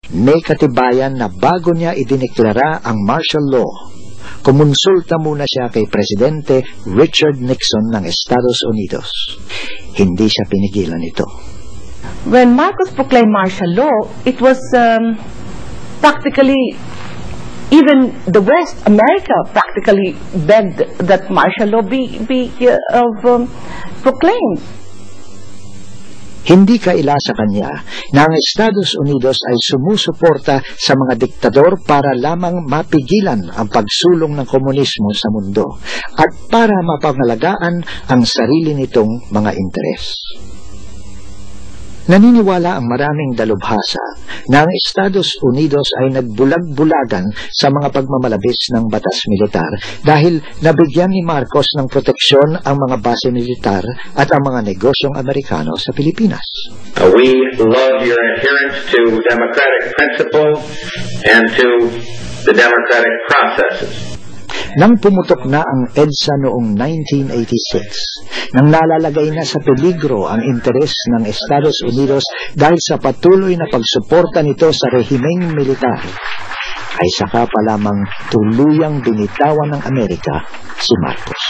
May katibayan na bago niya idineklara ang martial law, kumonsulta muna siya kay Presidente Richard Nixon ng Estados Unidos. Hindi siya pinigilan ito. When Marcos proclaimed martial law, it was practically, even the West, America, practically begged that martial law be proclaimed. Hindi kaila sa kanya na ang Estados Unidos ay sumusuporta sa mga diktador para lamang mapigilan ang pagsulong ng komunismo sa mundo at para mapangalagaan ang sarili nitong mga interes. Naniniwala ang maraming dalubhasa na ang Estados Unidos ay nagbulag-bulagan sa mga pagmamalabis ng batas militar dahil nabigyan ni Marcos ng proteksyon ang mga base militar at ang mga negosyong Amerikano sa Pilipinas. We love your adherence to democratic principles and to the democratic processes. Nang pumutok na ang EDSA noong 1986, nang nalalagay na sa peligro ang interes ng Estados Unidos dahil sa patuloy na pagsuporta nito sa rehimeng militar, ay saka pa lamang tuluyang binitawan ng Amerika si Marcos.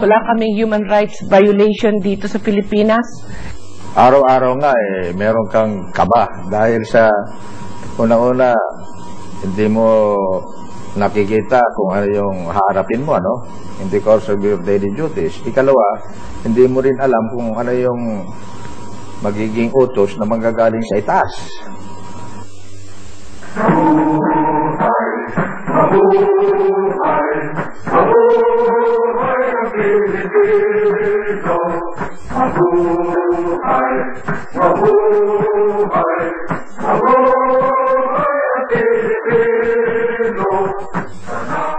Wala kaming human rights violation dito sa Pilipinas. Araw-araw nga meron kang kaba dahil sa una-una hindi mo nakikita kung ano yung haharapin mo, ano? In the course of your daily duties. Ikalawa, hindi mo rin alam kung ano yung magiging utos na manggagaling sa itaas.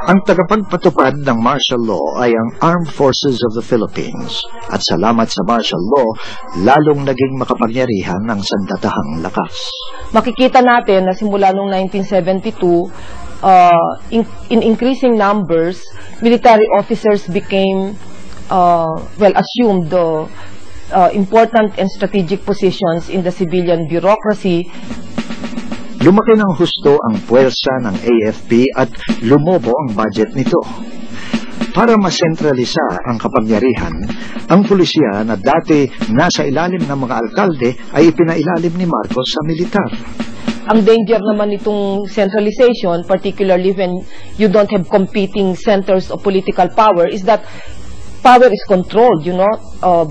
Ang tagapagpatupad ng martial law ay ang Armed Forces of the Philippines at salamat sa martial law, lalong naging makapangyarihan ng sandatahang lakas. Makikita natin na simula noong 1972, in increasing numbers, military officers became, assumed the important and strategic positions in the civilian bureaucracy. Lumaki ng husto ang puwersa ng AFP at lumobo ang budget nito. Para masentralisa ang kapangyarihan, ang pulisya na dati nasa ilalim ng mga alkalde ay ipinailalim ni Marcos sa militar. Ang danger naman nitong centralization, particularly when you don't have competing centers of political power, is that power is controlled,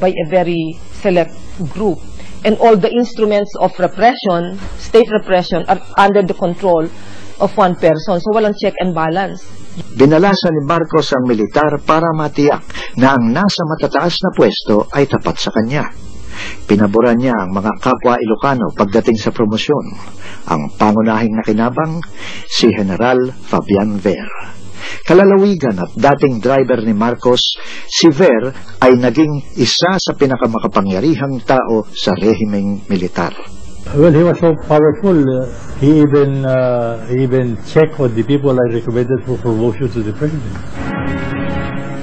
by a very select group. And all the instruments of repression, state repression, are under the control of one person. So walang check and balance. Binalasa ni Marcos ang militar para matiyak na ang nasa matataas na pwesto ay tapat sa kanya. Pinabura niya ang mga kapwa Ilocano pagdating sa promosyon. Ang pangunahing nakinabang, si General Fabian Ver. Kalalawigan at dating driver ni Marcos, si Ver ay naging isa sa pinakamakapangyarihang tao sa rehimeng militar. Well, he was so powerful. He even checked on the people I recommended for promotion to the president.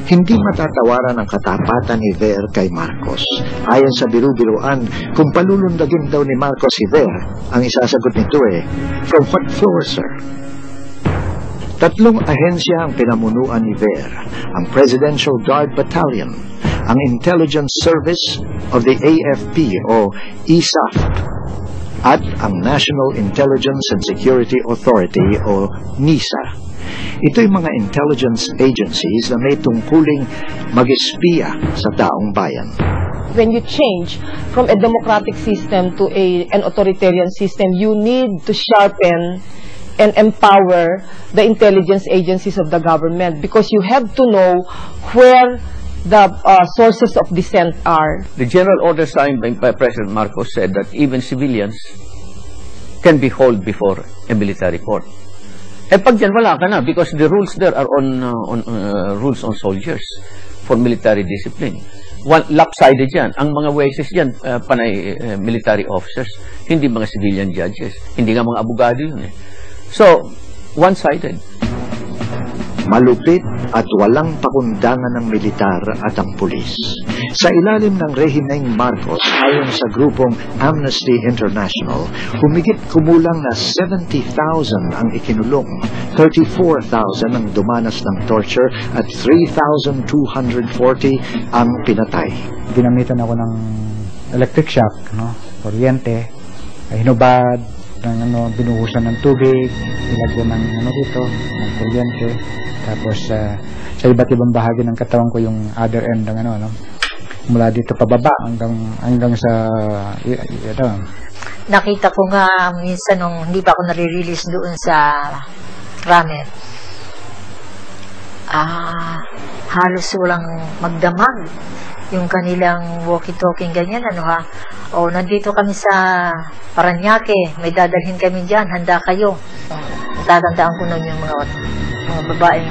Hindi matatawaran ang katapatan ni Ver kay Marcos. Ayon sa biru-biruan, kung palulundagin daw ni Marcos si Ver, ang isasagot nito from what floor, sir? Tatlong ahensya ang pinamunuan ni Ver, ang Presidential Guard Battalion, ang Intelligence Service of the AFP o ISAF, at ang National Intelligence and Security Authority o NISA. Ito'y mga intelligence agencies na may tungkuling mag-espiya sa taong bayan. When you change from a democratic system to an authoritarian system, you need to sharpen and empower the intelligence agencies of the government because you have to know where the sources of dissent are. The general order signed by President Marcos said that even civilians can be hauled before a military court. Pag dyan, wala ka na because the rules there are on rules on soldiers for military discipline. lopsided yan. Ang mga jueces yan, panay military officers, hindi mga civilian judges, hindi nga mga abogado yun eh. So, one-sided. Malupit at walang pakundangan ng militar at ang pulis. Sa ilalim ng rehimeng Marcos, ayon sa grupong Amnesty International, humigit kumulang na 70,000 ang ikinulong, 34,000 ang dumanas ng torture at 3,240 ang pinatay. Ginamitan ako ng electric shock, no? Kuryente, hinubad, binuhusan ng tubig, nilagyan ng dito, ng kuryente. Tapos sa iba't ibang bahagi ng katawan ko yung other end ng mula dito pababa hanggang sa Nakita ko nga minsan nung hindi pa ako nare-release doon sa ramen. Halos walang magdamag yung kanilang walkie-talkie ganyan nandito kami sa Parañaque, may dadalhin kami diyan, handa kayo. Tatandaan ko nun yung mga babaeng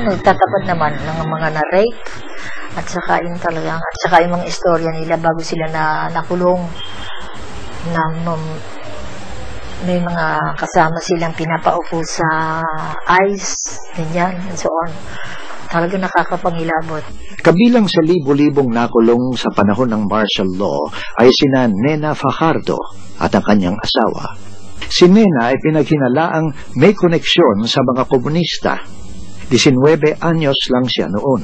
nagtatapat naman ng mga na-rape at saka yung mga istorya nila bago sila nakulong na may mga kasama silang pinapaupo sa ice, ganyan, and so on. Talaga nakakapangilabot. Kabilang sa libo-libong nakulong sa panahon ng martial law ay sina Nena Fajardo at ang kanyang asawa. Si Nena ay pinaghinalaang may koneksyon sa mga komunista. 19 anyos lang siya noon.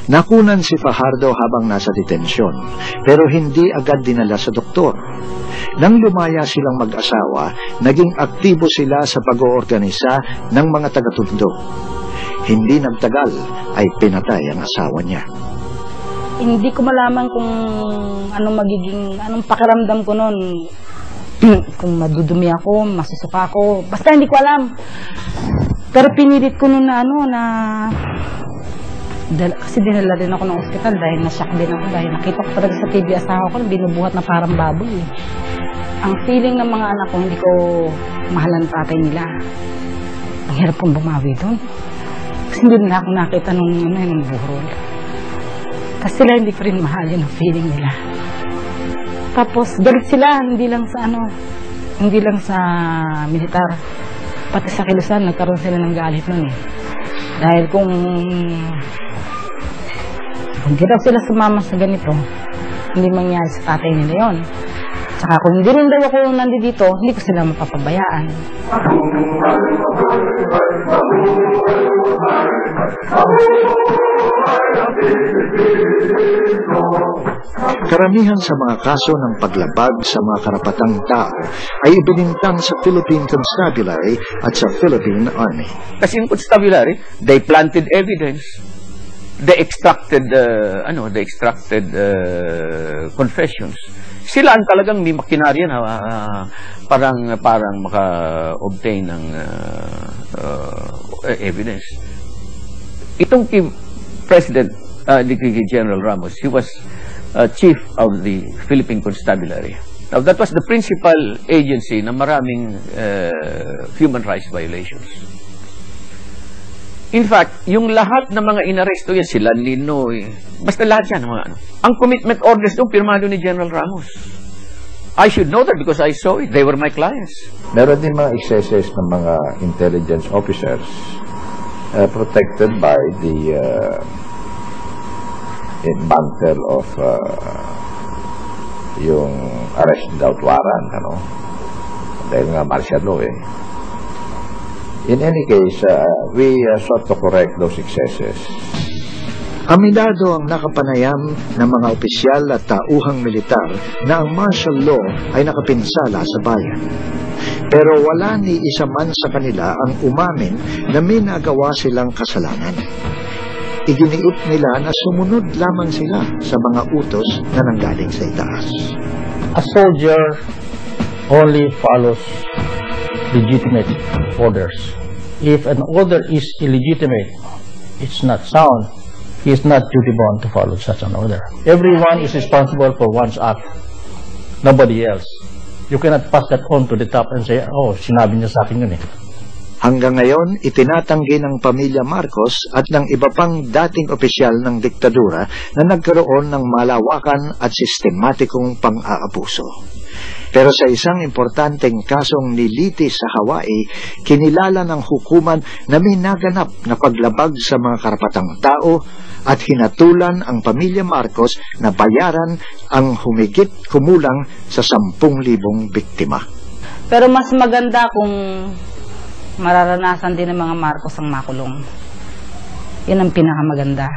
Nakunan si Fajardo habang nasa detensyon, pero hindi agad dinala sa doktor. Nang lumaya silang mag-asawa, naging aktibo sila sa pag-oorganisa ng mga taga-tundo. Hindi nagtagal ay pinatay ang asawa niya. Hindi ko malaman kung anong pakiramdam ko noon. Kung madudumi ako, masusuka ako, basta hindi ko alam. Pero pinilit ko noon kasi dinala din ako ng ospital dahil na-shock din ako dahil nakita ko talaga sa TV asawa ko binubuhat na parang baboy. Ang feeling ng mga anak ko, hindi ko mahal ang tatay nila. Ang hirap kong bumawi doon. Kasi hindi nila ako nakita nung buhrol. Kasi sila hindi ko rin mahal yun ang feeling nila. Tapos galit sila, hindi lang sa militar. Pati sa kilusan, nagkaroon sila ng galit nun eh. Dahil kung hindi daw sila sumama sa ganito, hindi mangyari sa tatay nila yun. Tsaka kung hindi rin daw ako nandito, hindi ko sila mapapabayaan. Karamihan sa mga kaso ng paglabag sa mga karapatang tao ay ibinintang sa Philippine Constabulary at sa Philippine Army. Kasi yung Constabulary, they planted evidence. They extracted confessions. Sila ang talagang may makinarya na parang maka-obtain ng evidence. Itong President General Ramos, he was chief of the Philippine Constabulary. Now, that was the principal agency na maraming human rights violations. In fact, yung lahat ng mga inaresto yan, sila Ninoy, basta lahat yan, ang commitment orders doon, pirmado ni General Ramos. I should know that because I saw it. They were my clients. Meron din mga excesses ng mga intelligence officers protected by the bantel of yung arrest without warrant, dahil nga martial law eh. In any case, we sought to correct those excesses. Aminado ang nakapanayam ng mga opisyal at tauhang militar na ang martial law ay nakapinsala sa bayan. Pero wala ni isa man sa kanila ang umamin na may nagawa silang kasalanan. Iginiut nila na sumunod lamang sila sa mga utos na nanggaling sa itaas. A soldier only follows legitimate orders. If an order is illegitimate, it's not sound, he is not duty-bound to follow such an order. Everyone is responsible for one's act, nobody else. You cannot pass that on to the top and say, oh, sinabi niya sa akin yun eh. Hanggang ngayon, itinatanggi ng pamilya Marcos at ng iba pang dating opisyal ng diktadura na nagkaroon ng malawakan at sistematikong pang-aabuso. Pero sa isang importanteng kasong nilitis sa Hawaii, kinilala ng hukuman na may naganap na paglabag sa mga karapatang tao at hinatulan ang pamilya Marcos na bayaran ang humigit kumulang sa 10,000 biktima. Pero mas maganda kung mararanasan din ng mga Marcos ang makulong. Yan ang pinakamaganda.